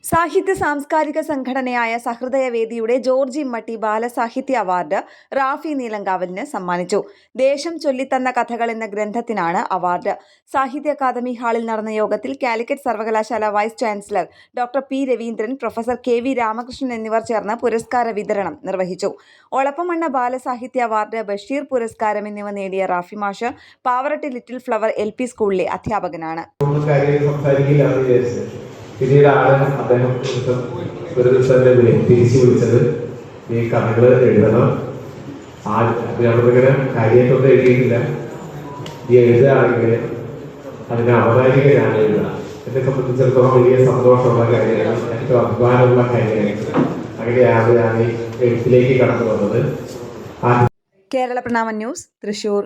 സാഹിത്യ സാംസ്കാരിക സംഘടനയായ സഹൃദയവേദിയുടെ ജോർജ് ഇമ്മട്ടി ബാലസാഹിത്യ അവാർഡ് റാഫി നീലങ്കാവലിന് സമ്മാനിച്ചു. ദേശം ചൊല്ലിത്തന്ന കഥകൾ എന്ന ഗ്രന്ഥത്തിനാണ് അവാർഡ്. സാഹിത്യ അക്കാദമി ഹാളിൽ നടന്ന യോഗത്തിൽ കാലിക്കറ്റ് സർവകലാശാല vice chancellor doctor P Raveendran, professor K V. Ramakrishnan എന്നിവർ ചേർന്ന് പുരസ്കാര വിതരണം നിർവഹിച്ചു. ഒളപ്പമണ്ണ ബാലസാഹിത്യ അവാർഡ്, ബഷീർ പുരസ്കാരം എന്നിവ നേടിയ റാഫി മാഷ് പാവറട്ടി ലിറ്റിൽ ഫ്ലവർ LP സ്കൂളിലെ അധ്യാപകനാണ്. പിന്നീടാണ് അദ്ദേഹം ഒരു ദിവസം തിരിച്ചു വിളിച്ചത്, ഈ കഥകൾ എഴുതണം. നമ്മളിങ്ങനെ കാര്യമായിട്ടൊന്നും എഴുതിയിട്ടില്ല, ഈ എഴുതുകയാണെങ്കിൽ അതിന് അവതാരിക ഞാൻ എഴുതണം. എന്നെ സംബന്ധിച്ചിടത്തോളം വലിയ സന്തോഷമുള്ള കാര്യമാണ്, ഏറ്റവും അഭിമാനമുള്ള കാര്യമാണ്. അങ്ങനെയാണ് ഞാൻ ഈ എഴുത്തിലേക്ക് കടന്നു വന്നത്. കേരള പ്രണാമം ന്യൂസ്, തൃശൂർ.